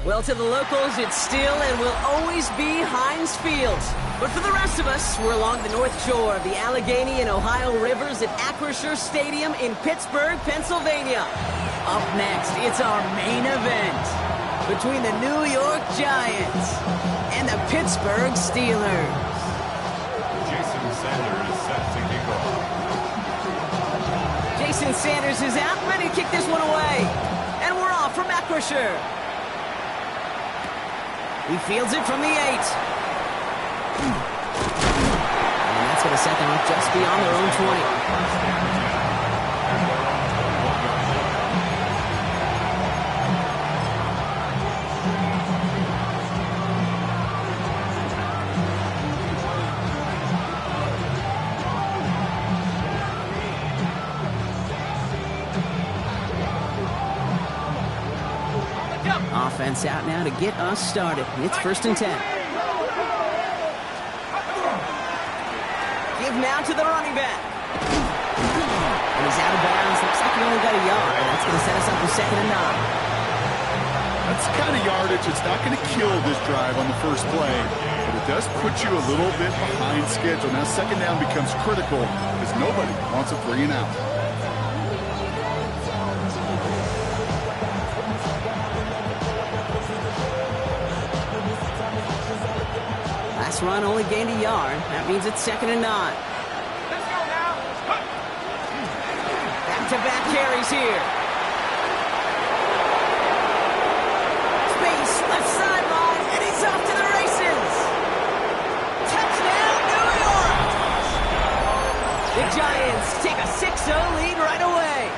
Well, to the locals, it's still and will always be Heinz Field. But for the rest of us, we're along the north shore of the Allegheny and Ohio rivers at Acrisure Stadium in Pittsburgh, Pennsylvania. Up next, it's our main event between the New York Giants and the Pittsburgh Steelers. Jason Sanders is set to kick off. Jason Sanders is out, ready to kick this one away. And we're off from Acrisure. He fields it from the 8. And that's going to set them up just beyond their own 20. Offense out now to get us started. It's 1st and 10. Give now to the running back. And he's out of bounds. Looks like he only got a yard. That's going to set us up for 2nd and 9. That's the kind of yardage it's not going to kill this drive on the first play, but it does put you a little bit behind schedule. Now 2nd down becomes critical because nobody wants a 3 and out. Last run only gained a yard. That means it's 2nd and 9. Let's go now. Back-to-back carries here. Space, left sideline, and he's off to the races. Touchdown, New York! The Giants take a 6-0 lead right away.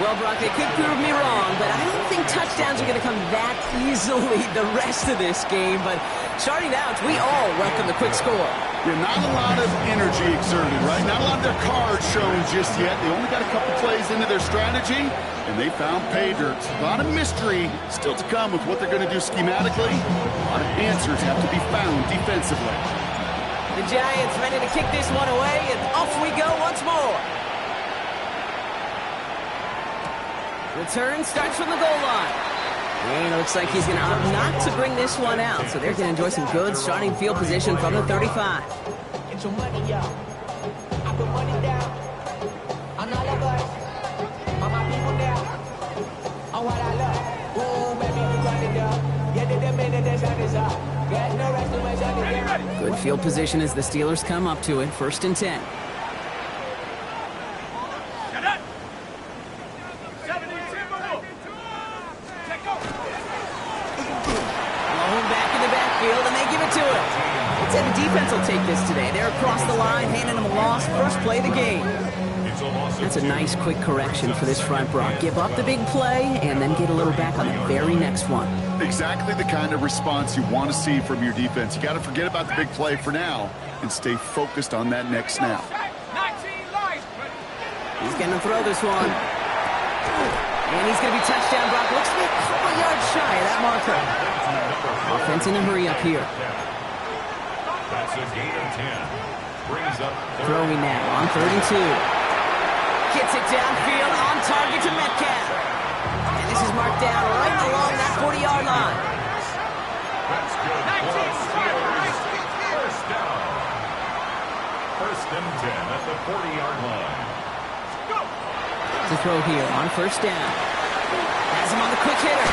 Well, Brock, they could prove me wrong, but I don't think touchdowns are going to come that easily the rest of this game. But starting out, we all welcome the quick score. Yeah, not a lot of energy exerted, right? Not a lot of their cards shown just yet. They only got a couple plays into their strategy, and they found pay dirt. A lot of mystery still to come with what they're going to do schematically. A lot of answers have to be found defensively. The Giants ready to kick this one away, and off we go once more. Return starts from the goal line. And it looks like he's going to opt not to bring this one out, so they're going to enjoy some good starting field position from the 35. Get your money up. I put money down. On all of us. On my people now. On what I love. Ooh, baby, we run it down. Yeah, the minute the sun is up. Get no rest to my sun is down. Good field position as the Steelers come up to it. 1st and 10. The defense will take this today. They're across the line, handing them a loss. First play of the game. That's a nice, quick correction for this front, Brock. Give up the big play and then get a little back on the very next one. Exactly the kind of response you want to see from your defense. You got to forget about the big play for now and stay focused on that next snap. He's going to throw this one. And he's going to be touchdown, Brock. Looks to be a couple yards shy of that marker. Offense in a hurry up here. That's a gain of 10. Brings up throwing now on 3rd and 2. Gets it downfield on target to Metcalf. And this is marked down right along that 40-yard line. That's good. First down. 1st and 10 at the 40-yard line. To throw here on 1st down. Has him on the quick hitter.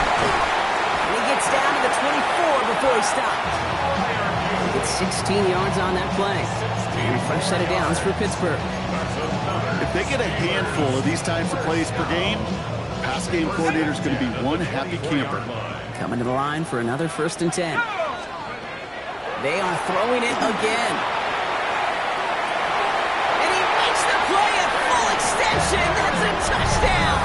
And he gets down to the 24 before he stops. Gets 16 yards on that play. And a fresh set of downs for Pittsburgh. If they get a handful of these types of plays per game, pass game coordinator is going to be one happy camper. Coming to the line for another 1st and 10. They are throwing it again. And he makes the play at full extension. That's a touchdown.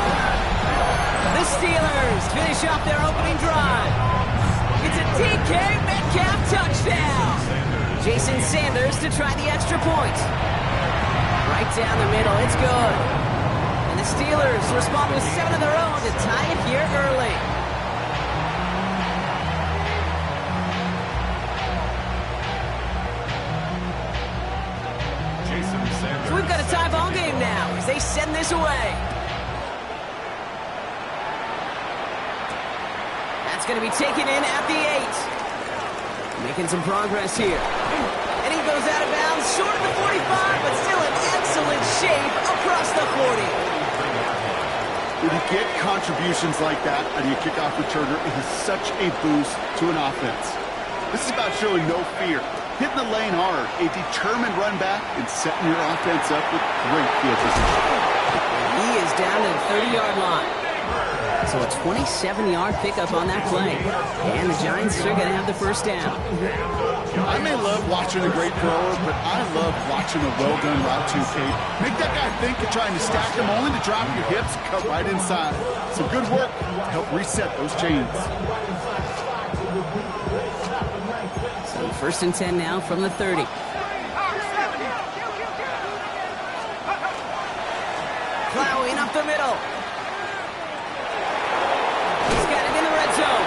The Steelers finish off their opening drive. It's a DK Metcalf touchdown. Jason Sanders to try the extra point. Right down the middle, it's good. And the Steelers respond with 7 of their own to tie it here early. Jason Sanders. So we've got a tie ball game now as they send this away. That's going to be taken in at the 8. Making some progress here. And he goes out of bounds, short of the 45, but still in excellent shape across the 40. When you get contributions like that out of your kickoff returner, it is such a boost to an offense. This is about showing no fear, hitting the lane hard, a determined run back, and setting your offense up with great field position. He is down to the 30-yard line. So a 27-yard pickup on that play. And the Giants are going to have the 1st down. I may love watching a great thrower, but I love watching a well-done route too, Kate. Make that guy think you're trying to stack him only to drop your hips, cut right inside. Some good work to help reset those chains. So 1st and 10 now from the 30. Plowing up the middle. He's got it in the red zone.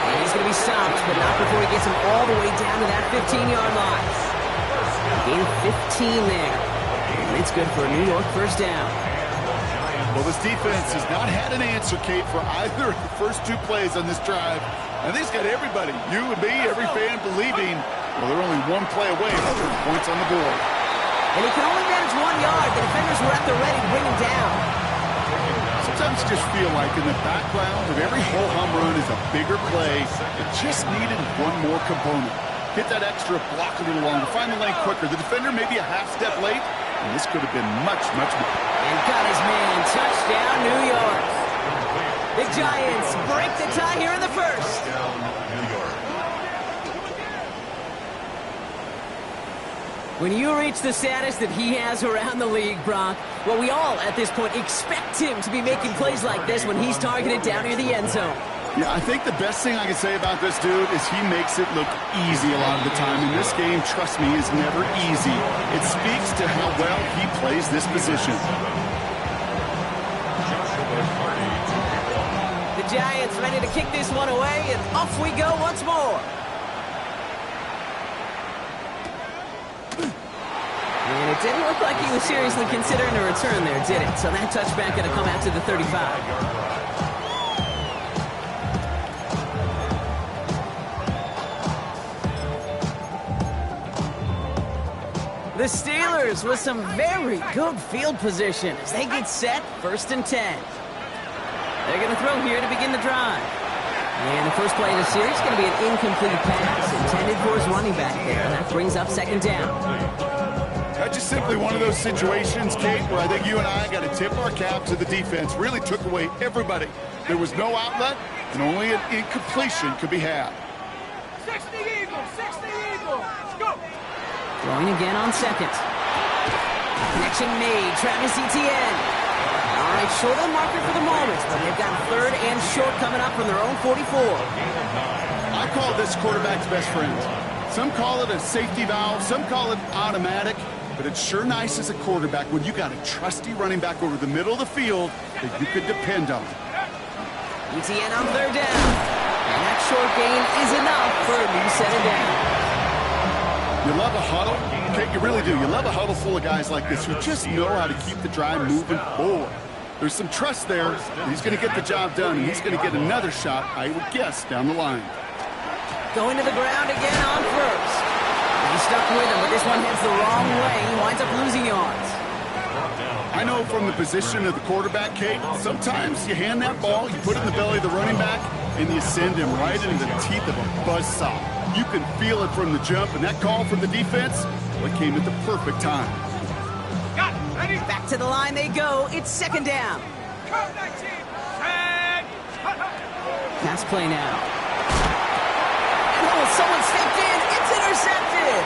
And he's going to be stopped, but not before he gets him all the way down to that 15-yard line. Gain of 15 there. And it's good for a New York 1st down. Well, this defense has not had an answer, Kate, for either of the first 2 plays on this drive. I think it's got everybody, you and me, every fan believing, well, they're only 1 play away from 3 points on the board. And he can only manage 1 yard. The defenders were at the ready to bring him down. Sometimes you just feel like in the background of every ho-hum run is a bigger play. It just needed 1 more component. Hit that extra block a little longer, find the lane quicker. The defender may be a half step late, and this could have been much, much more. And got his man. Touchdown, New York. The Giants break the tie here in the 1st. When you reach the status that he has around the league, Brock, well, we all, at this point, expect him to be making plays like this when he's targeted down near the end zone. Yeah, I think the best thing I can say about this dude is he makes it look easy a lot of the time. And this game, trust me, is never easy. It speaks to how well he plays this position. The Giants ready to kick this one away, and off we go once more. And it didn't look like he was seriously considering a return there, did it? So that touchback going to come out to the 35. The Steelers with some very good field position as they get set, 1st and 10. They're going to throw here to begin the drive. And the first play of the series is going to be an incomplete pass intended for his running back there. And that brings up 2nd down. That's just simply one of those situations, Kate, where I think you and I got to tip our cap to the defense. Really took away everybody. There was no outlet, and only an incompletion could be had. 60 Eagles, 60 Eagles. Let's go. Throwing again on 2nd. Connection made. Travis Etienne. All right, short of the marker for the moment, but they've got 3rd and short coming up from their own 44. I call this quarterback's best friend. Some call it a safety valve, some call it automatic, but it's sure nice as a quarterback when you got a trusty running back over the middle of the field that you could depend on. Etienne on 3rd down. And that short gain is enough for a new set of down. You love a huddle, Kate, you really do. You love a huddle full of guys like this who just know how to keep the drive moving forward. There's some trust there. He's going to get the job done, and he's going to get another shot, I would guess, down the line. Going to the ground again on 1st. He's stuck with him, but this one heads the wrong way. He winds up losing yards. I know from the position of the quarterback, Kate, sometimes you hand that ball, you put it in the belly of the running back, and you send him right into the teeth of a buzzsaw. You can feel it from the jump, and that call from the defense, well, it came at the perfect time. Got it. Ready? Back to the line they go. It's 2nd down. Come 19. And... Pass play now. Oh, someone stepped in. It's intercepted.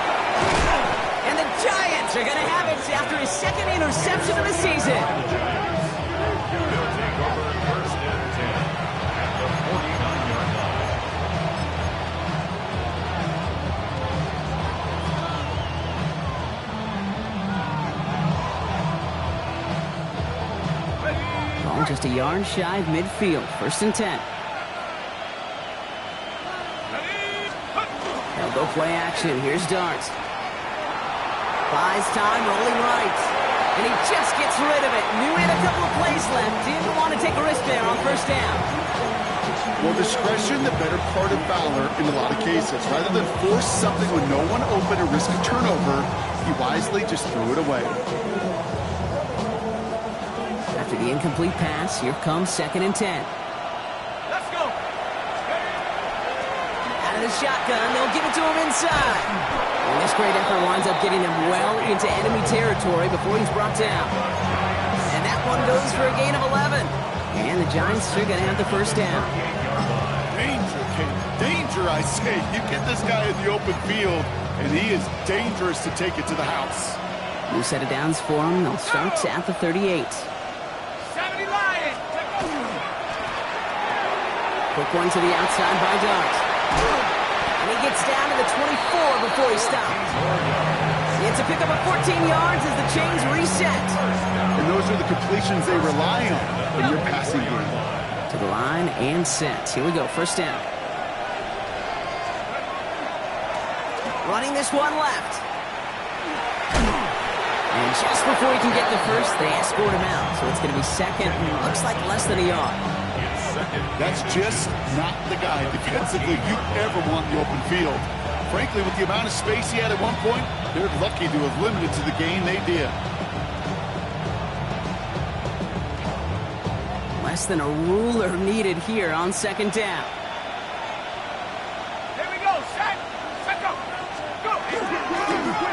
And the Giants are going to have it after his 2nd interception of the season. They'll take over 1st and 10 at the 49-yard line. Ball just a yard shy of midfield. 1st and 10. They'll go play action. Here's Dart. Buys time, rolling right. And he just gets rid of it. Knew he had a couple of plays left. Didn't want to take a risk there on 1st down. Well, discretion, the better part of valor in a lot of cases. Rather than force something with no one open and risk a turnover, he wisely just threw it away. After the incomplete pass, here comes 2nd and 10. Let's go. Out of the shotgun, they'll give it to him inside. And this great effort winds up getting him well into enemy territory before he's brought down. And that one goes for a gain of 11. And the Giants are going to have the 1st down. Danger, Kate. Danger, I say. You get this guy in the open field, and he is dangerous to take it to the house. New set of downs for him. They'll start at the 38. 70 Lions. Quick one to the outside by Dart. And he gets down to the 24 before he stops. It's a pickup of 14 yards as the chains reset. And those are the completions they rely on in your passing game. To the line and set. Here we go, 1st down. Running this one left. And just before he can get the first, they escort him out. So it's going to be 2nd, and looks like less than a yard. That's just not the guy defensively you ever want in the open field. Frankly, with the amount of space he had at one point, they're lucky to have limited to the gain they did. Less than a ruler needed here on 2nd down. Here we go. Set. Go. Go.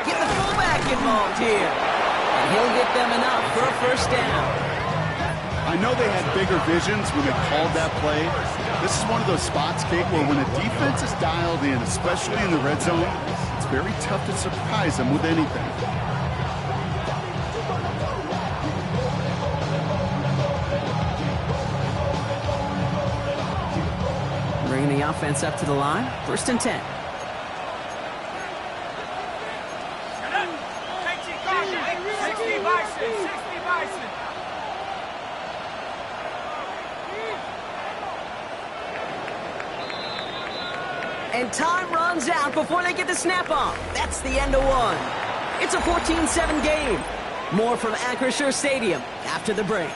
Get the fullback involved here. And he'll get them enough for a 1st down. I know they had bigger visions when they called that play. This is one of those spots, Kate, where when a defense is dialed in, especially in the red zone, it's very tough to surprise them with anything. Bringing the offense up to the line. 1st and 10. 60 Bison. 60 Bison. And time runs out before they get the snap off. That's the end of one. It's a 14-7 game. More from Acrisure Stadium after the break.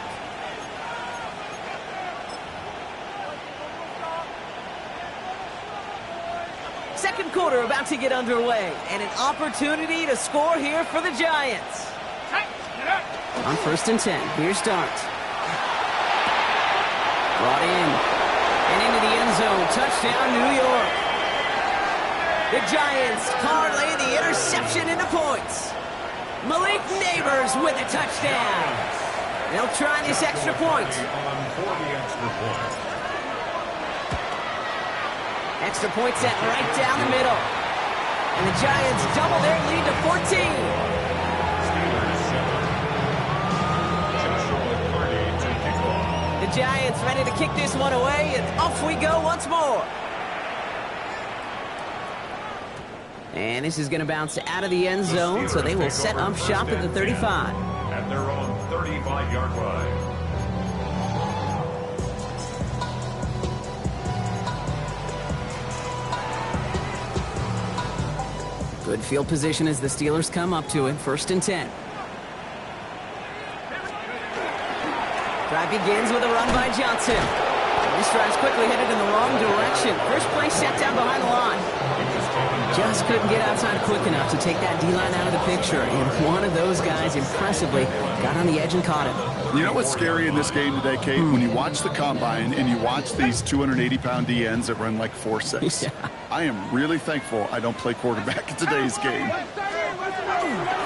Second quarter. quarter about to get underway, and an opportunity to score here for the Giants. On 1st and 10, here's Dart. Brought in, and into the end zone. Touchdown, New York. The Giants parlay the interception into points. Malik Neighbors with a touchdown. They'll try this extra point. Extra point set right down the middle. And the Giants double their lead to 14. The Giants ready to kick this one away, and off we go once more. And this is going to bounce out of the end zone, so they will set up shop at the 35. At their own 35-yard line. Good field position as the Steelers come up to it. 1st and 10. Drive begins with a run by Johnson. This drive's quickly headed in the wrong direction. First play set down behind the line. Just couldn't get outside quick enough to take that D-line out of the picture. And one of those guys impressively got on the edge and caught him. You know what's scary in this game today, Kate? When you watch the combine and you watch these 280-pound DNs that run like 4.6. Yeah. I am really thankful I don't play quarterback in today's game.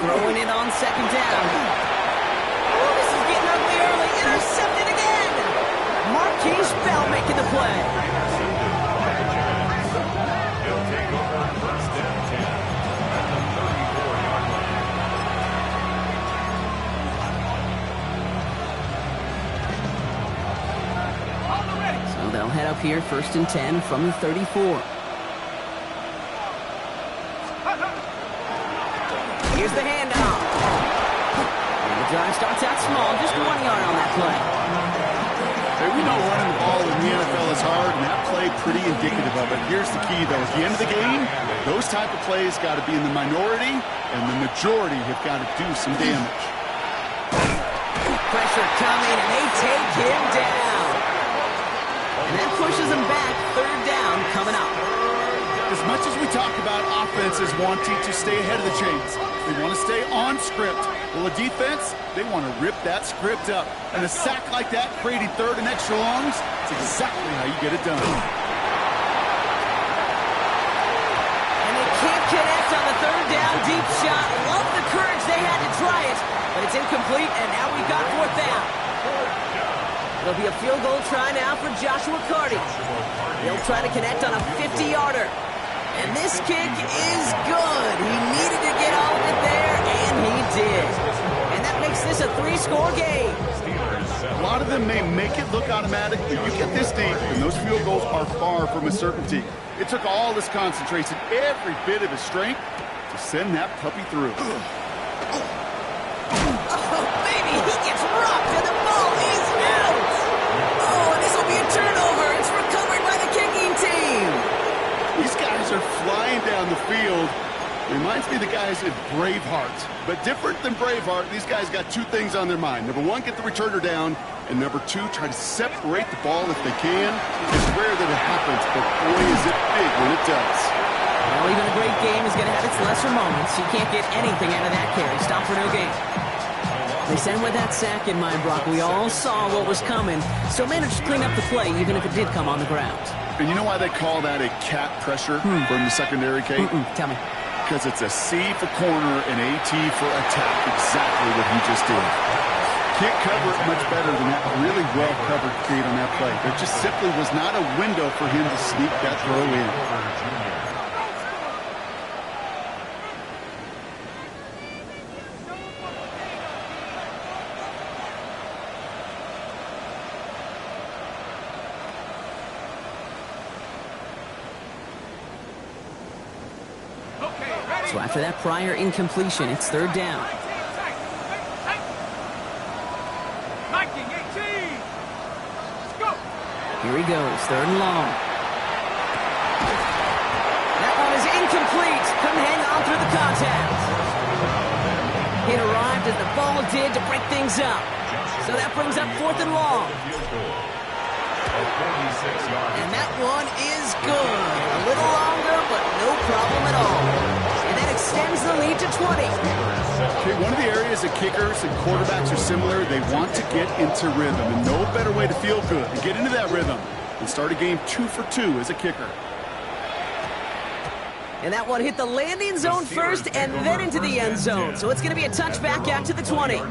Throwing it on 2nd down. Oh, this is getting ugly early. Intercepted again. Marquise Bell making the play. He'll take over 1st and 10 at the 34-yard line. So they'll head up here 1st and 10 from the 34. Here's the handoff. And the drive starts out small, just 1 yard on that play. Hey, we know running the ball in the NFL is hard, and that play pretty indicative of it. Here's the key, though. At the end of the game, those type of plays got to be in the minority, and the majority have got to do some damage. Pressure coming, and they take him down. And that pushes him back. 3rd down coming up. As much as we talk about offenses wanting to stay ahead of the chains, they want to stay on script. Well, a defense, they want to rip that script up. And a sack like that, creating 3rd and extra longs, it's exactly how you get it done. And they can't connect on the 3rd down deep shot. Love the courage they had to try it, but it's incomplete, and now we've got 4th down. It'll be a field goal try now for Joshua Carty. He'll try to connect on a 50-yarder. And this kick is good. He needed to get all of it there, and he did. And that makes this a 3-score game. A lot of them may make it look automatic, but you get this deep, and those field goals are far from a certainty. It took all his concentration, every bit of his strength, to send that puppy through. Oh, baby, he gets rocked, and the ball is out. Oh, and this will be a turnover. It's recovered by the kicking team. These guys are flying down the field. Reminds me of the guys in Braveheart. But different than Braveheart, these guys got 2 things on their mind. Number 1, get the returner down. And number 2, try to separate the ball if they can. It's rare that it happens, but boy, is it big when it does. Well, even a great game is going to have its lesser moments. You can't get anything out of that carry. Stop for no gain. They send with that sack in mind, Brock. We all saw what was coming, so managed to clean up the play, even if it did come on the ground. And you know why they call that a cat pressure from the secondary, Kate? Tell me. Because it's a C for corner and a T for attack, exactly what he just did. Can't cover it much better than that really well-covered Kate on that play. There just simply was not a window for him to sneak that throw in. So after that prior incompletion, it's 3rd down. Here he goes, 3rd and long. That one is incomplete. Couldn't hang on through the contact. It arrived as the ball did to break things up. So that brings up 4th and long. And that one is good. A little longer, but no problem at all. And that extends the lead to 20. Okay, one of the areas that kickers and quarterbacks are similar, they want to get into rhythm. And no better way to feel good than get into that rhythm and start a game 2 for 2 as a kicker. And that one hit the landing zone first and then into the end zone. So it's going to be a touchback out to the 20.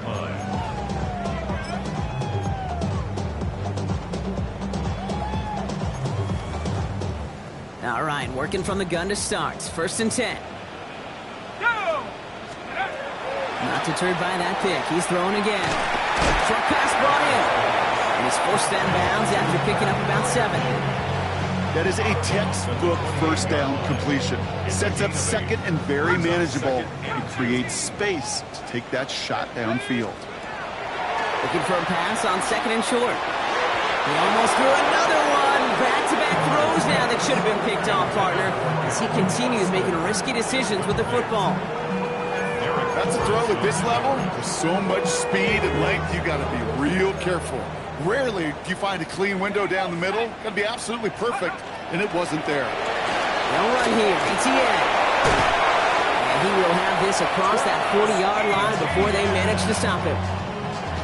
All right, working from the gun to start. 1st and 10. Not deterred by that pick. He's throwing again. Short pass brought in. And he's forced out of bounds after picking up about 7. That is a textbook first down completion. Sets up second and very manageable. It creates space to take that shot downfield. Looking for a pass on 2nd and short. He almost threw another one. Back-to-back throws now that should have been picked off, partner, as he continues making risky decisions with the football. That's a throw at this level. There's so much speed and length, you got to be real careful. Rarely do you find a clean window down the middle. Got to be absolutely perfect, and it wasn't there. No run here, ETN. And he will have this across that 40-yard line before they manage to stop him.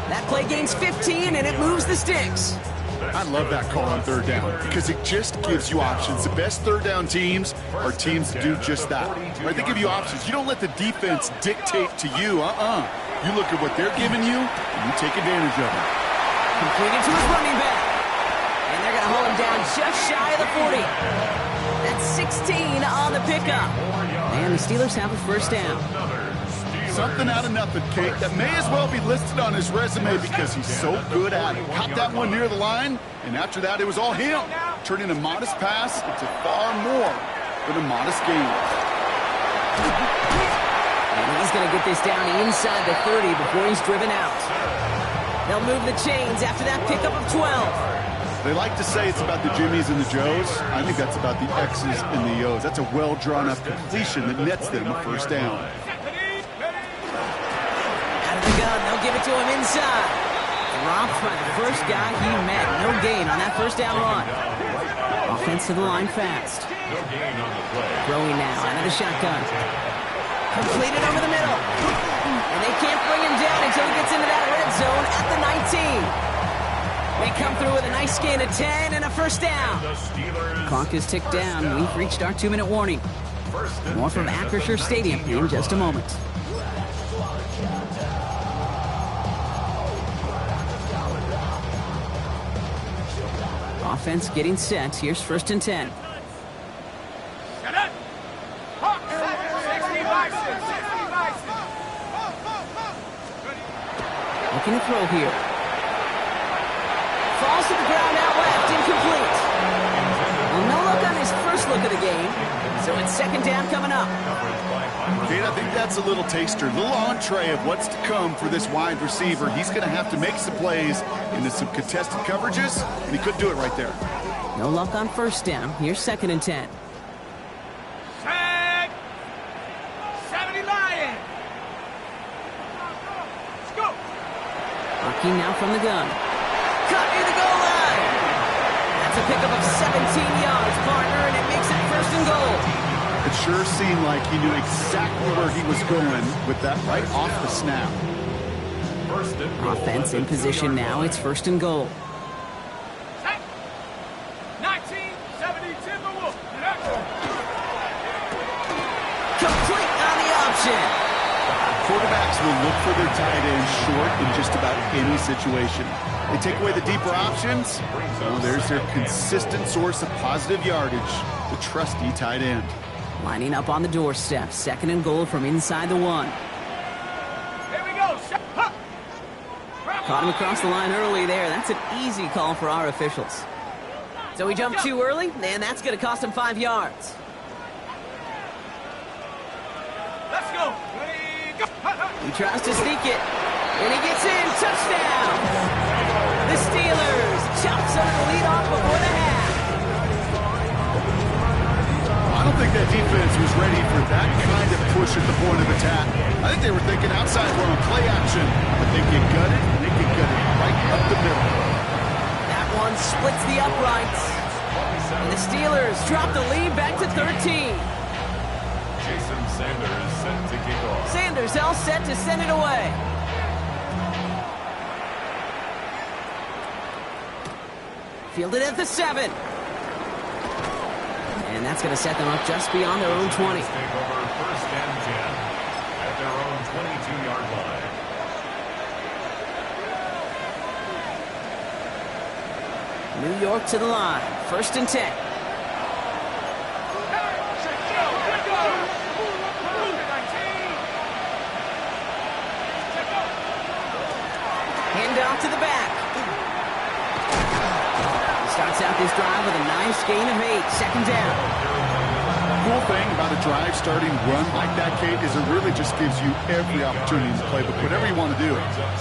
That play gains 15, and it moves the sticks. I love that call on 3rd down because it just gives you options. The best 3rd down teams are teams that do just that. Right? They give you options. You don't let the defense dictate to you. You look at what they're giving you, and you take advantage of it. Completed to his running back. And they're going to hold him down just shy of the 40. That's 16 on the pickup. And the Steelers have a 1st down. Something out of nothing, Kate. That may as well be listed on his resume because he's so good at it. Caught that one near the line, and after that, it was all him. Turning a modest pass into far more than a modest gain. And he's going to get this down inside the 30 before he's driven out. They'll move the chains after that pickup of 12. They like to say it's about the Jimmies and the Joes. I think that's about the X's and the O's. That's a well-drawn-up completion that nets them a 1st down. The gun, they'll give it to him inside. Dropped by the first guy he met. No gain on that 1st down run. Offense to the line fast. Throwing now out of the shotgun. Completed over the middle. And they can't bring him down until he gets into that red zone at the 19. They come through with a nice gain of 10 and a 1st down. Clock is ticked down. We've reached our 2-minute warning. More from Acrisure Stadium in just a moment. Offense getting set. Here's 1st and 10. Looking to throw here. Falls to the ground out left. Incomplete. Well, no look on his first look of the game. So it's 2nd down coming up. Kate, I think that's a little taster, a little entree of what's to come for this wide receiver. He's going to have to make some plays into some contested coverages, and he couldn't do it right there. No luck on 1st down. Here's 2nd and 10. Tag! 70 Lion! Let's go! Locking now from the gun. Cut near the goal line. That's a pickup of 17 yards, partner, and it makes it 1st and goal. It sure seemed like he knew exactly where he was going with that right off the snap. Offense in position now. It's 1st and goal. 1970 Timberwolves. Complete on the option. Quarterbacks will look for their tight end short in just about any situation. They take away the deeper options. Oh, there's their consistent source of positive yardage, the trusty tight end. Lining up on the doorstep. 2nd and goal from inside the 1. Here we go. Caught him across the line early there. That's an easy call for our officials. So he jumped too early, and that's going to cost him 5 yards. Let's go. Ready, go. He tries to sneak it, and he gets in. Touchdown! The Steelers chops under the lead off before the half. I don't think that defense was ready for that kind of push at the point of attack. I think they were thinking outside run play action, but they get gutted, and they get gutted right up the middle. That one splits the uprights. And the Steelers drop the lead back to 13. Jason Sanders set to kick off. Sanders all set to send it away. Fielded at the 7. And that's going to set them up just beyond their own 20. Take over first and 10 at their own 22-yard line. New York to the line. First and 10. Hand off to the back. He starts out this drive with a nice gain of 8. Second down. Cool thing about a drive starting run like that, Kate, is it really just gives you every opportunity to play, but whatever you want to do.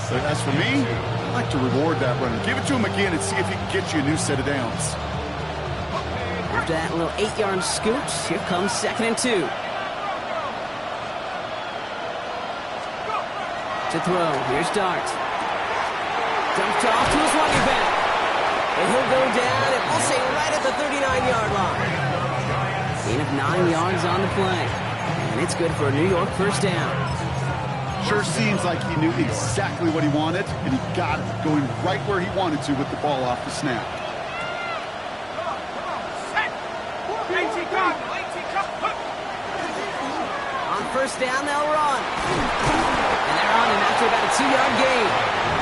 But as for me, I like to reward that runner. Give it to him again and see if he can get you a new set of downs. After that little 8-yard scoot, here comes second and 2. To throw, here's Dart. Dumped off to his running back. And he'll go down, and we'll say right at the 39-yard line. Gain of 9 yards on the play. And it's good for a New York first down. Sure seems like he knew exactly what he wanted, and he got it, going right where he wanted to with the ball off the snap. On first down, they'll run. And they're on him after about a 2-yard gain.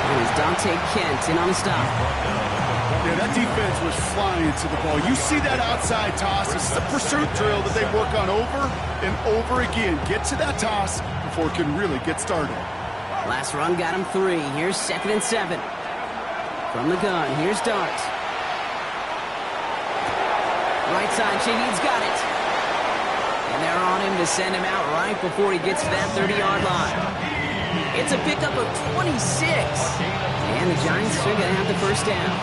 And it's Dante Kent in on the stop. Yeah, that defense was flying to the ball. You see that outside toss. This is a pursuit drill that they work on over and over again. Get to that toss before it can really get started. Last run got him 3. Here's second and 7. From the gun, here's Dart. Right side, Shaheed's got it. And they're on him to send him out right before he gets to that 30-yard line. It's a pickup of 26. And the Giants are going to have the first down.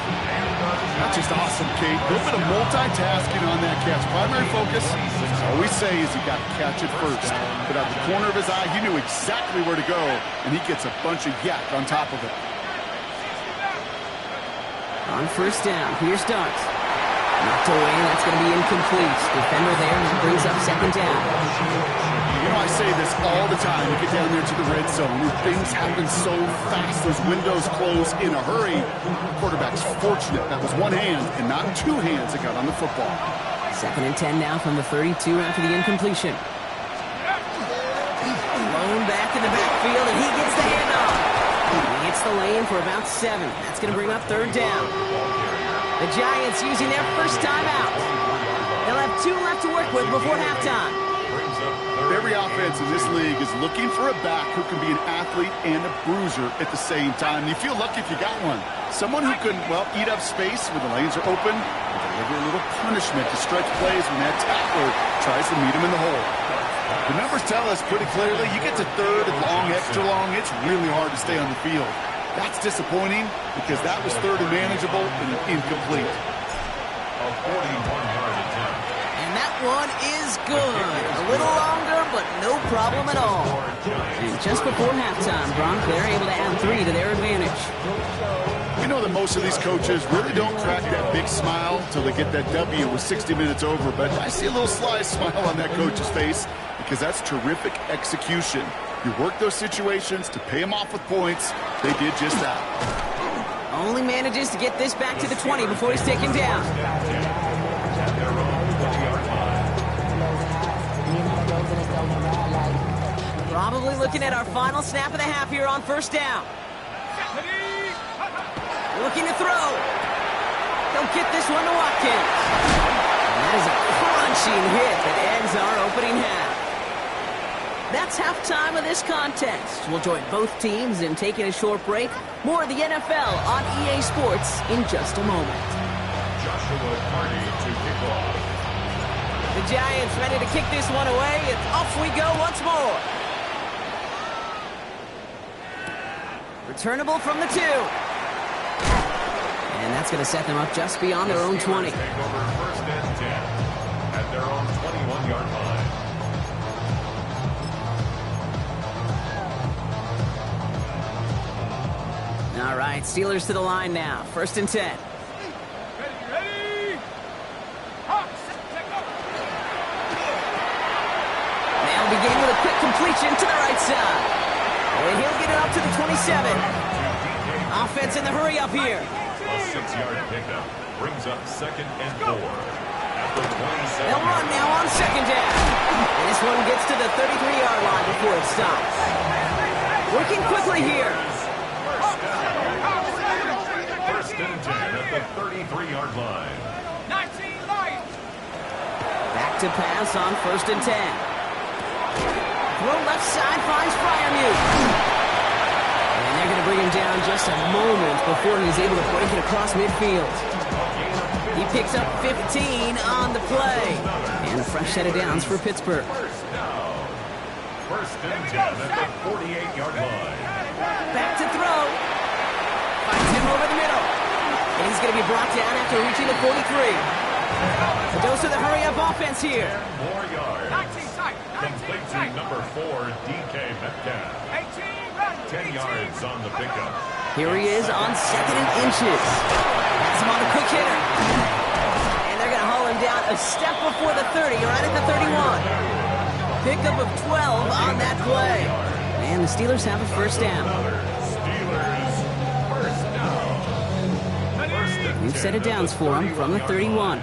That's just awesome, Kate. A little bit of multitasking on that catch. Primary focus, as I always say, is you got to catch it first. But out the corner of his eye, he knew exactly where to go, and he gets a bunch of yak on top of it. On first down, here's Dart. Knocked away, that's going to be incomplete. Defender there, and it brings up second down. You know, I say this all the time. You get down there to the red zone, and things happen so fast. Those windows close in a hurry. The quarterback's fortunate. That was one hand and not two hands that got on the football. Second and 10 now from the 32 after the incompletion. Lone back in the backfield, and he gets the handoff. He hits the lane for about 7. That's going to bring up third down. The Giants using their first timeout. They'll have 2 left to work with before halftime. Every offense in this league is looking for a back who can be an athlete and a bruiser at the same time. And you feel lucky if you got one. Someone who can, well, eat up space when the lanes are open and deliver a little punishment to stretch plays when that tackler tries to meet him in the hole. The numbers tell us pretty clearly, you get to third and long, extra long, it's really hard to stay on the field. That's disappointing because that was third and manageable and incomplete. A 41-yard attempt. And that one is good. A little longer, but no problem at all. And just before halftime, Bronk, they're able to add 3 to their advantage. You know that most of these coaches really don't crack that big smile until they get that W with 60 minutes over, but I see a little sly smile on that coach's face because that's terrific execution. You work those situations to pay them off with points. They did just that. Only manages to get this back to the 20 before he's taken down. Probably looking at our final snap of the half here on first down. Looking to throw. He'll get this one to Watkins. And that is a crunching hit that ends our opening half. That's halftime of this contest. We'll join both teams in taking a short break. More of the NFL on EA Sports in just a moment. Joshua Carney to kick off. The Giants ready to kick this one away, and off we go once more. Returnable from the 2. And that's going to set them up just beyond their own 20. Take over first and 10 at their own 21-yard line. All right, Steelers to the line now. First and 10. to begin with a quick completion to the right side. And he'll get it up to the 27. Offense in the hurry up here. A 6-yard pickup brings up 2nd and 4. At the 27. They'll run now on 2nd down. And this one gets to the 33-yard line before it stops. Working quickly here. First and 10 at the 33-yard line. 19 Lions. Back to pass on 1st and 10. Throw left side finds Freiermuth. And they're going to bring him down just a moment before he's able to break it across midfield. He picks up 15 on the play. And a fresh set of downs for Pittsburgh. First and 10 at the 48-yard line. Back to throw. Finds him over the middle. And he's going to be brought down after reaching the 43. A dose of the hurry-up offense here. More yards. 19 tight. Complete 19 to tight. number 4, DK Metcalf. 18 run. 10 yards on the pickup. Here he is on 2nd and inches. Has him on the quick hitter. And they're going to haul him down a step before the 30, right at the 31. Pickup of 12 on that play. And the Steelers have a first down. Steelers first down. First and We've 10 set it downs for him from the 31.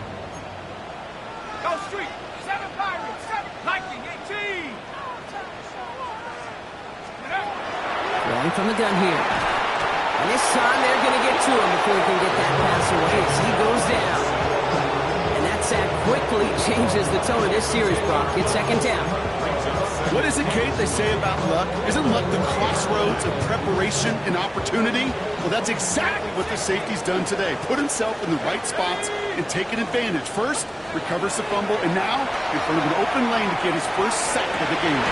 Go street. 7 Pirates. 7 Lightning. 18. Rolling from the gun here. And this time they're going to get to him before he can get that pass away as he goes down. And that sack quickly changes the tone of this series, Brock. It's 2nd down. What is it, Kate, they say about luck? Isn't luck the crossroads of preparation and opportunity? Well, that's exactly what the safety's done today. Put himself in the right spots and taken advantage. First, recovers the fumble, and now in front of an open lane to get his first sack of the game.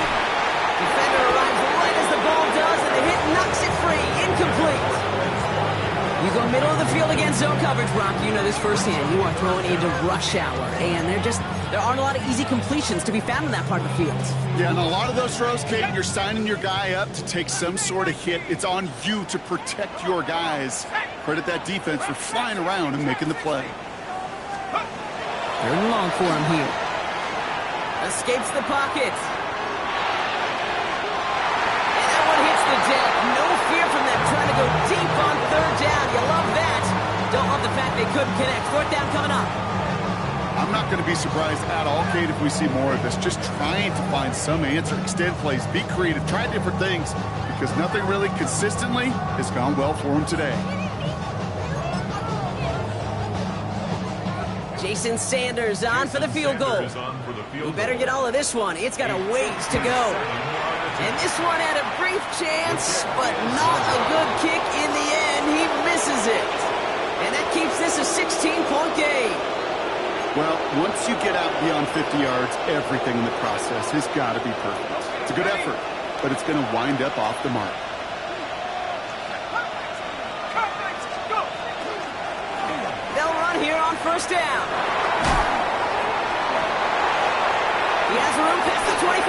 Defender arrives right as the ball does, and the hit knocks it free. Incomplete. You go middle of the field against zone coverage, Brock. You know this firsthand. You are throwing into rush hour, and there aren't a lot of easy completions to be found in that part of the field. Yeah, and a lot of those throws, Kate, you're signing your guy up to take some sort of hit. It's on you to protect your guys. Credit that defense for flying around and making the play. Third and long for him here. Escapes the pocket. And that one hits the deck. No fear from them trying to go deep on 3rd down. You love that. Don't love the fact they couldn't connect. 4th down coming up. I'm not going to be surprised at all, Kate, if we see more of this. Just trying to find some answer, extend plays, be creative, try different things, because nothing really consistently has gone well for him today. Jason Sanders on for the field goal. You better get all of this one. It's got a ways to go. And this one had a brief chance, but not a good kick in the end. He misses it. And that keeps this a 16-point game. Well, once you get out beyond 50 yards, everything in the process has got to be perfect. It's a good effort, but it's going to wind up off the mark. They'll run here on 1st down. He has room past the 25.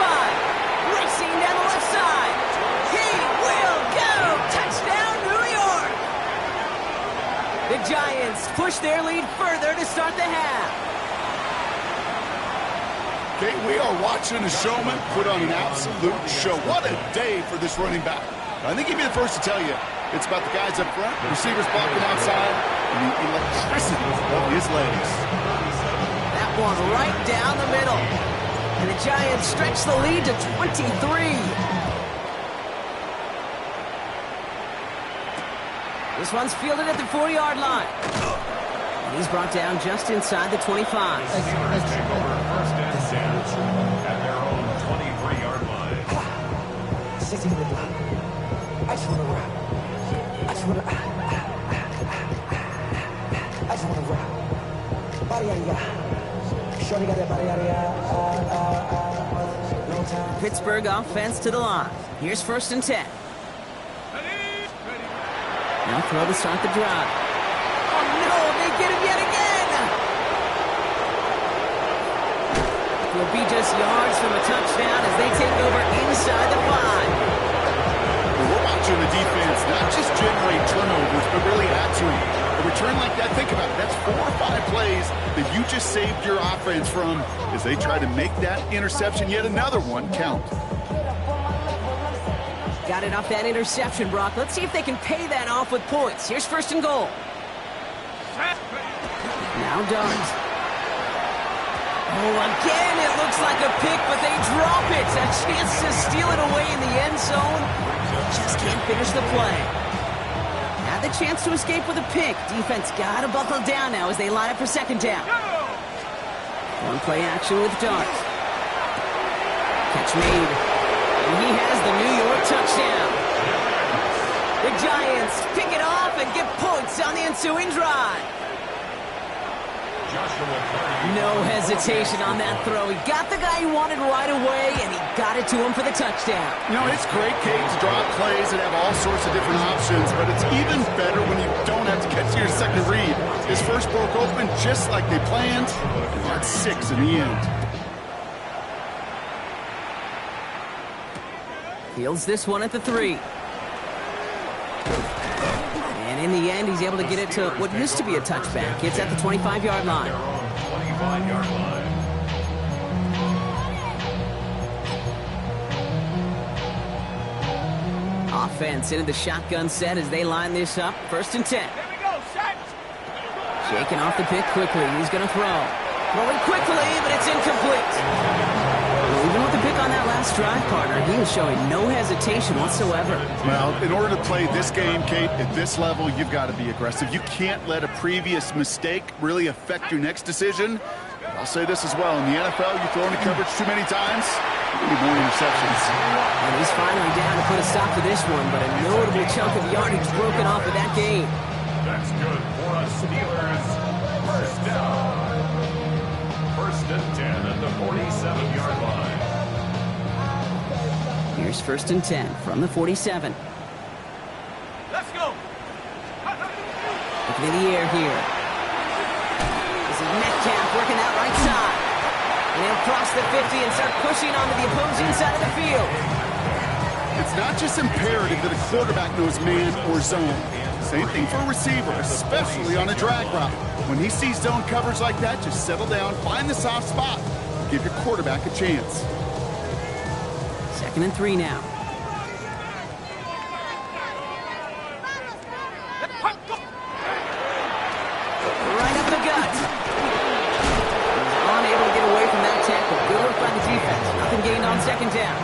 Racing down the left side. He will go. Touchdown, New York. The Giants push their lead further to start the half. Okay, we are watching a showman put on an absolute show. What a day for this running back. I think he'd be the first to tell you it's about the guys up front, receivers blocking outside, and the electricity of his legs. That one right down the middle. And the Giants stretch the lead to 23. This one's fielded at the 4-yard line. And he's brought down just inside the 25. Take over first and 10 at their own 23-yard line. I just want to rap. I just want to rap. Body area. Shorty got that body area. Long time. Pittsburgh offense to the line. Here's 1st and 10. Now throw to start the drive. Oh no, they get him yet again! Will be just yards from a touchdown as they take over inside the 5. Well, we're watching the defense not just generate turnovers, but really add to them. A return like that, think about it, that's 4 or 5 plays that you just saved your offense from as they try to make that interception, yet another one, count. Got it off that interception, Brock. Let's see if they can pay that off with points. Here's first and goal. Now Dart. Oh, again, it looks like a pick, but they drop it. A chance to steal it away in the end zone. Just can't finish the play. Had the chance to escape with a pick. Defense got to buckle down now as they line up for second down. One play action with Dart. Catch made. And he has the New York touchdown. The Giants pick it off and get points on the ensuing drive. No hesitation on that throw. He got the guy he wanted right away, and he got it to him for the touchdown. You know, it's great, Kate, to drop plays and have all sorts of different options, but it's even better when you don't have to get to your second read. His first broke open just like they planned, and that's 6 in the end. Fields this one at the 3. And in the end, he's able to get it to what used to be a touchback. It's at the 25-yard line. 25-yard line. Offense into the shotgun set as they line this up. First and 10. Here we go, set. Shaking off the pick quickly. He's going to throw. Throwing quickly, but it's incomplete. Even with the pick on that last drive, partner, he was showing no hesitation whatsoever. Well, in order to play this game, Kate, at this level, you've got to be aggressive. You can't let a previous mistake really affect your next decision. I'll say this as well. In the NFL, you throw into coverage too many times, you need more interceptions. And he's finally down to put a stop to this one, but a notable chunk of yardage broken off of that game. That's good for us Steelers. First down. First and 10 at the 47-yard line. Here's first and 10 from the 47. Let's go. Looking in the air here. This is Metcalf working out right side. And they'll cross the 50 and start pushing onto the opposing side of the field. It's not just imperative that a quarterback knows man or zone. Same thing for a receiver, especially on a drag route. When he sees zone coverage like that, just settle down, find the soft spot, give your quarterback a chance. Second and 3 now. Right up the gut. He's unable to get away from that tackle. Good work by the defense. Nothing gained on second down.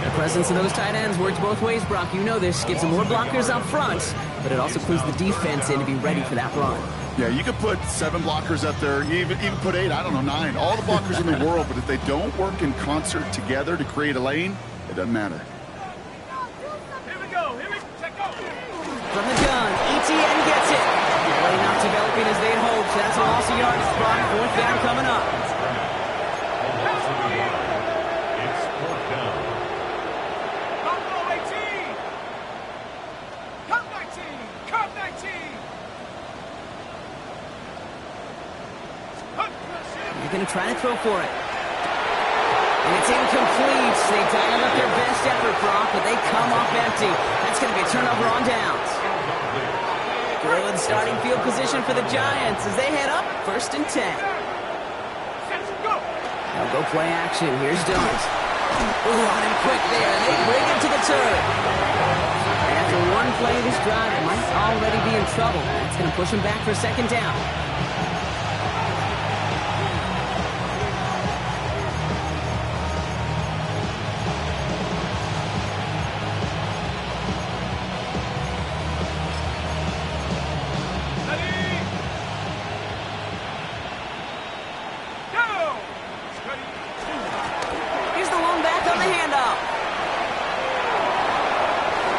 The presence of those tight ends works both ways, Brock. You know this. Gives them more blockers up front, but it also clues the defense in to be ready for that run. Yeah, you could put 7 blockers up there, even put 8, I don't know, 9. All the blockers in the world, but if they don't work in concert together to create a lane, it doesn't matter. Here we go. Check go. From the gun, ETN gets it. Play not developing as they'd hoped. That's a loss of yardage, Brock. Fourth down coming up. It's fourth down. Buffalo 18. Cut 19. Cut 19. They're going to try to throw for it. And it's incomplete. They dialed up their best effort, Brock, but they come up empty. That's going to be a turnover on downs. Good starting field position for the Giants as they head up first and 10. They'll go play action. Here's Dart. Ooh, on him quick there, and they bring him to the turn. And after one play of this drive, they might already be in trouble. That's going to push him back for second down. Here's the one back on the handoff.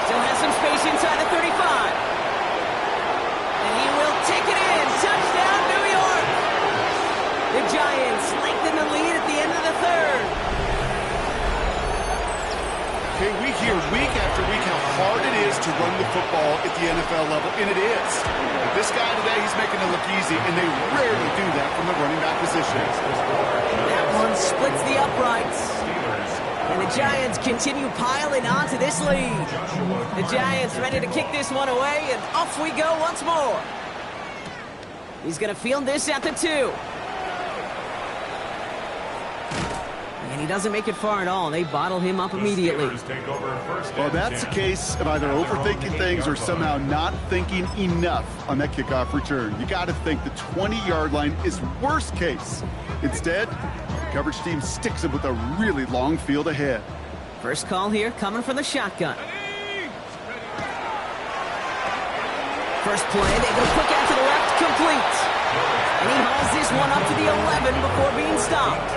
Still has some space inside the 35. And he will take it in. Touchdown, New York. The Giants lengthen the lead at the end of the third. Okay, we hear week after week how hard it is to run the football at the NFL level, and it is. But this guy today, he's making it look easy, and they rarely do that from the running back position. That one splits the uprights. And the Giants continue piling on to this lead. The Giants ready to kick this one away, and off we go once more. He's going to field this at the 2. And he doesn't make it far at all. They bottle him up immediately. Well, that's a case of either overthinking things or somehow not thinking enough on that kickoff return. You got to think the 20-yard line is worst case. Instead, the coverage team sticks him with a really long field ahead. First call here coming from the shotgun. First play, they go quick out to the left, complete. And he hauls this one up to the 11 before being stopped.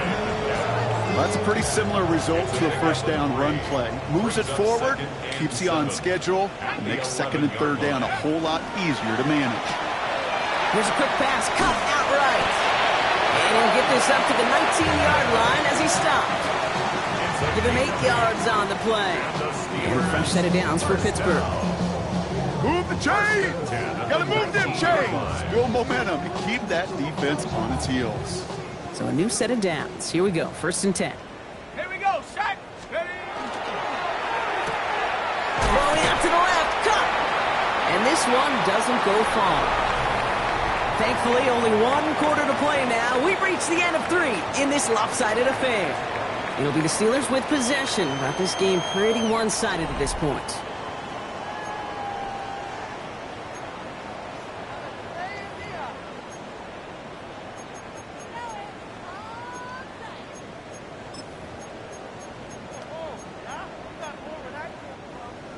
Well, that's a pretty similar result to a first down run play. Moves it forward, keeps you on schedule, and makes second and third down a whole lot easier to manage. Here's a quick pass, cut outright. And he'll get this up to the 19-yard line as he stopped. Give him 8 yards on the play. And a fresh set of downs for Pittsburgh. Move the chains! Gotta move them chains! Build momentum and keep that defense on its heels. So a new set of downs. Here we go, 1st and 10. Here we go, shot. Ready. Throwing out to the left, cut! And this one doesn't go far. Thankfully, only 1 quarter to play now. We've reached the end of 3 in this lopsided affair. It'll be the Steelers with possession, but this game pretty one-sided at this point.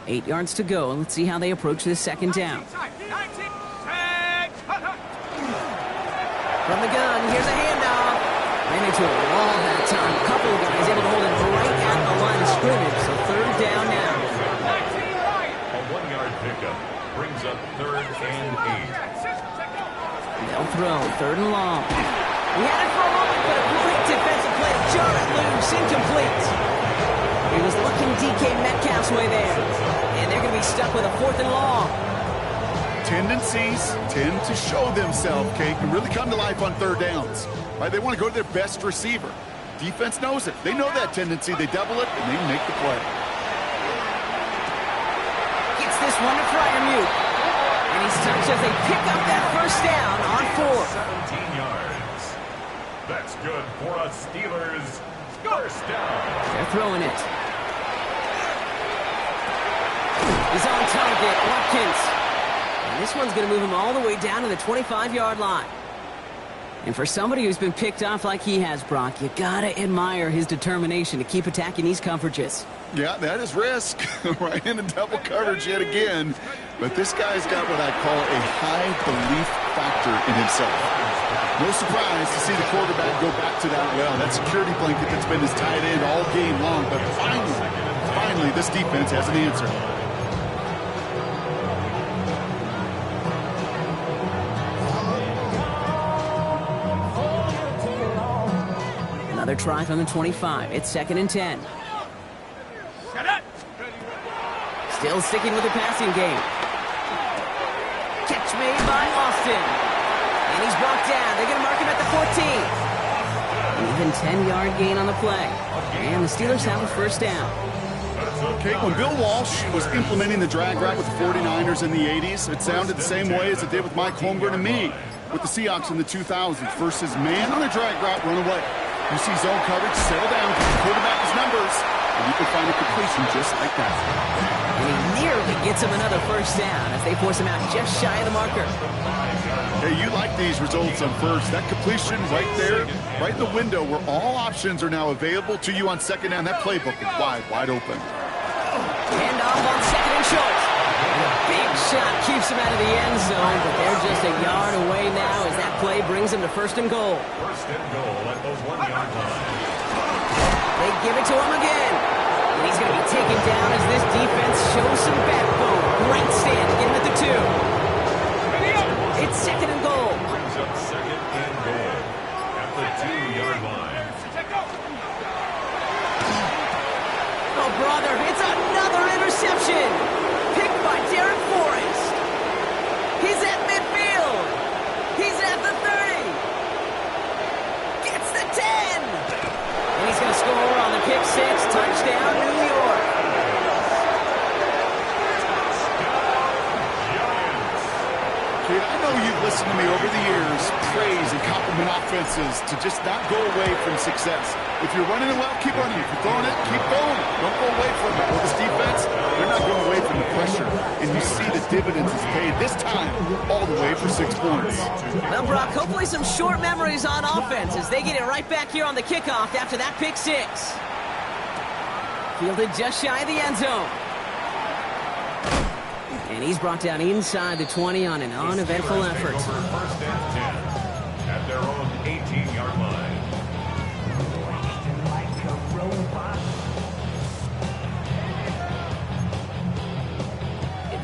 Eight yards to go. Let's see how they approach this second down. From the gun, here's a handoff. Ran into a wall that time. A couple of guys able to hold it right at the line of scrimmage. So third down now. A 1-yard pickup brings up 3rd and 8. They'll throw. 3rd and long. He had it for a moment, but a great defensive play. Jar it loose. Incomplete. He was looking DK Metcalf's way there. And they're going to be stuck with a 4th and long. Tendencies tend to show themselves, Kate, and really come to life on 3rd downs. Right? They want to go to their best receiver. Defense knows it. They know that tendency. They double it, and they make the play. Gets this one to Freiermuth. And he's touched as they pick up that 1st down on 4. 17 yards. That's good for a Steelers 1st down. They're throwing it. He's on target, Watkins. And this one's going to move him all the way down to the 25-yard line. And for somebody who's been picked off like he has, Brock, you got to admire his determination to keep attacking these coverages. Yeah, that is risk. Right into double coverage yet again. But this guy's got what I call a high belief factor in himself. No surprise to see the quarterback go back to that well. That security blanket that's been his tight end all game long. But finally, this defense has an answer. Another try from the 25. It's 2nd and 10. Still sticking with the passing game. Catch made by Austin. And he's brought down. They're going to mark him at the 14. An even 10-yard gain on the play. And the Steelers have a 1st down. Okay, when Bill Walsh was implementing the drag route with the 49ers in the 80s, it sounded the same way as it did with Mike Holmgren and me with the Seahawks in the 2000s versus man on the drag route, run away. You see zone coverage, settle down, get the quarterback his numbers, and you can find a completion just like that. And he nearly gets him another 1st down as they force him out just shy of the marker. Hey, you like these results on 1st. That completion right there, right in the window where all options are now available to you on 2nd down. That playbook is wide open. Handoff on 2nd and short. And a big shot keeps him out of the end zone, but they're just a yard away now as that play brings him to 1st and goal. 1st and goal at the 1-yard line. They give it to him again. And he's going to be taken down as this defense shows some backbone. Great stand to get him at the 2. It's 2nd and goal. Brings up 2nd and goal at the 2-yard line. Oh, brother, it's another interception. Picked by Derek Forrest. He's at midfield. He's at the 30. Gets the 10. And he's going to score on the pick 6. Touchdown, New York. Kid, I know you've listened to me over the years praise and compliment offenses to just not go away from success. If you're running it well, keep running. If you're throwing it, keep throwing it. Don't go away from it. With this defense, they're not going away from the pressure. And you see the dividends is paid this time all the way for 6 points. Well, Brock, hopefully some short memories on offense as they get it right back here on the kickoff after that pick six. Fielded just shy of the end zone. And he's brought down inside the 20 on an uneventful effort. First and 10 at their own 18-yard line.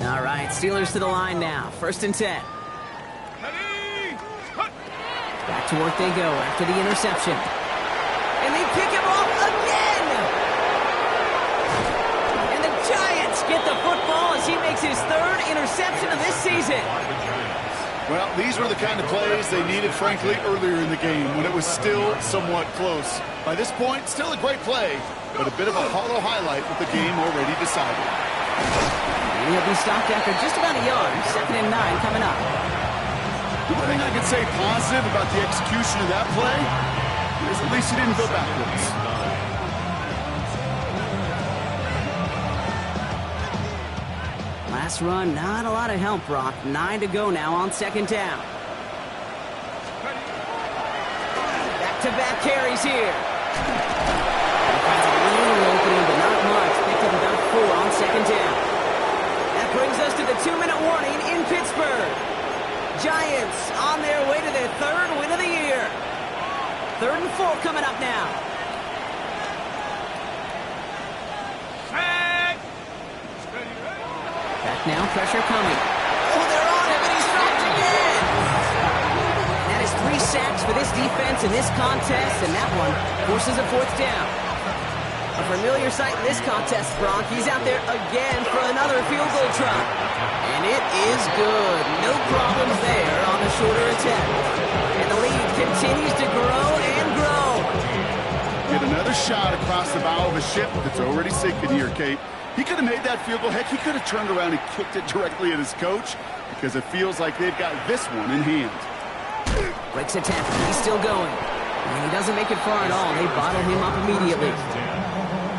All right, Steelers to the line now. First and 10. Back to work they go after the interception. And they pick him off again! And the Giants get the football as he makes his third interception of this season. Well, these were the kind of plays they needed, frankly, earlier in the game when it was still somewhat close. By this point, still a great play, but a bit of a hollow highlight with the game already decided. And he'll be stopped after just about a yard. 2nd and 9 coming up. The one thing I could say positive about the execution of that play is at least he didn't go backwards. Last run, not a lot of help, Brock. 9 to go now on 2nd down. Back-to-back carries here. He finds a little opening, but not much. Picked up about 4 on 2nd down. That brings us to the 2-minute warning in Pittsburgh. Giants on their way to their 3rd win of the year. 3rd and 4 coming up now. Back now, pressure coming. Oh, they're on him, and he's dropped again. That is 3 sacks for this defense in this contest, and that one forces a 4th down. A familiar sight in this contest, Brock. He's out there again for another field goal try. And it is good. No problems there on the shorter attempt. And the lead continues to grow and grow. Get another shot across the bow of a ship that's already sinking here, Kate. He could have made that field goal. Heck, he could have turned around and kicked it directly at his coach because it feels like they've got this one in hand. Breaks a tackle. He's still going. And he doesn't make it far at all. They bottle him up immediately.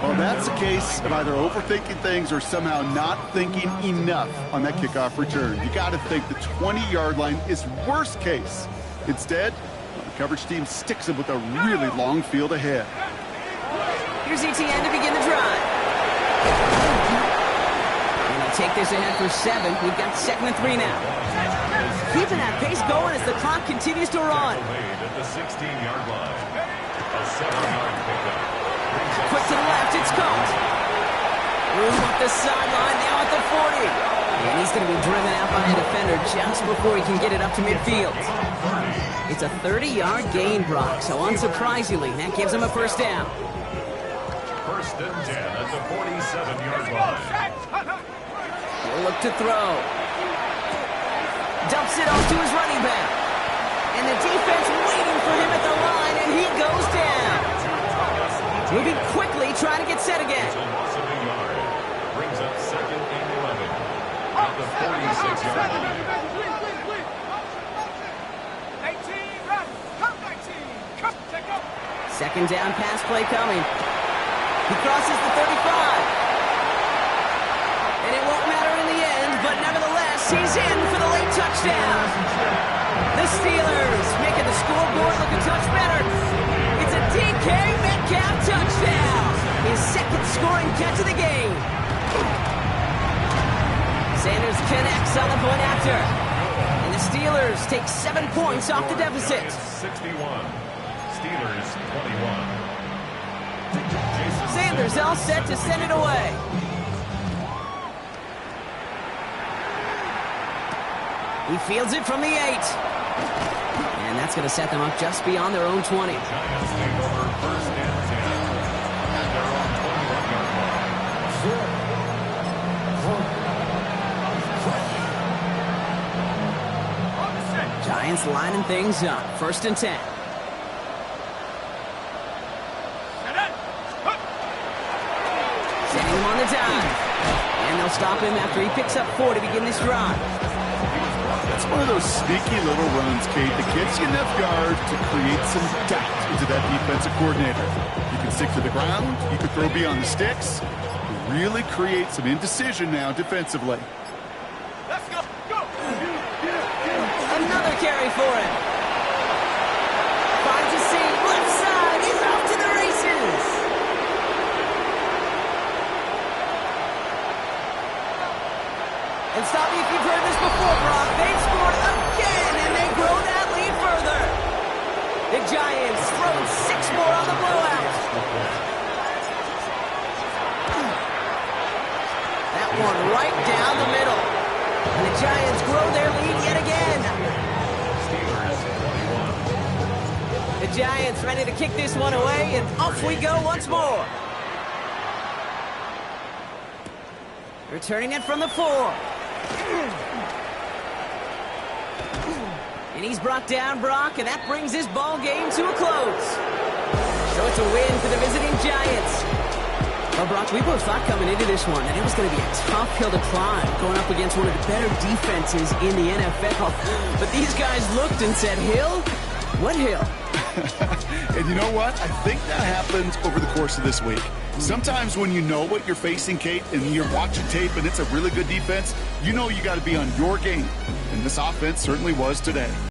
Well, that's a case of either overthinking things or somehow not thinking enough on that kickoff return. You got to think the 20-yard line is worst case. Instead, the coverage team sticks him with a really long field ahead. Here's ETN to begin the drive. And they'll take this ahead for 7. We've got 2nd and 3 now. Keeping that pace going as the clock continues to run. At the 16-yard line. A 7-yard pickup. Quick to the left, it's caught. Room up the sideline, now at the 40. And he's going to be driven out by a defender just before he can get it up to midfield. It's a 30-yard gain, Brock, so unsurprisingly, that gives him a 1st down. 1st and 10 at the 47-yard line. He'll look to throw. Dumps it off to his running back. And the defense waiting for him at the line, and he goes down. Moving quickly, trying to get set again. Loss of a yard. Brings up 2nd and 11 at the 46-yard line. 2nd down pass play coming. He crosses the 35. And it won't matter in the end, but nevertheless, he's in for the late touchdown. The Steelers making the scoreboard look a touch better. It's a DK Metcalf touchdown. His 2nd scoring catch of the game. Sanders connects on the point after. And the Steelers take 7 points off the deficit. 61. Steelers 21. Sanders all set to send it away. He fields it from the 8. And that's going to set them up just beyond their own 20. Giants take over 1st and 10 at their own 21-yard line. Giants lining things up. 1st and 10. Setting him on the dive. And they'll stop him after he picks up 4 to begin this drive. He was brought That's one of those sneaky little runs, Kate, that gets you enough yards to create some doubt into that defensive coordinator. You can stick to the ground, you can throw beyond the sticks, really create some indecision now defensively. Let's go. Go. Another carry for him. Finds a seam, left side, he's off to the races. And stop me if you've heard this before, Brock. They've scored again, and they grow that lead further. The Giants throwing 6 more on the blowout. That one right down the middle. And the Giants grow their lead yet again. Steelers 21. The Giants ready to kick this one away, and off we go once more. Returning it from the 4. And he's brought down, Brock, and that brings this ball game to a close. So it's a win for the visiting Giants. Well, Brock, we both thought coming into this one that it was going to be a tough hill to climb, going up against one of the better defenses in the NFL. But these guys looked and said, Hill? What hill? And you know what? I think that happens over the course of this week. Sometimes when you know what you're facing, Kate, and you're watching tape and it's a really good defense, you know you got to be on your game. And this offense certainly was today.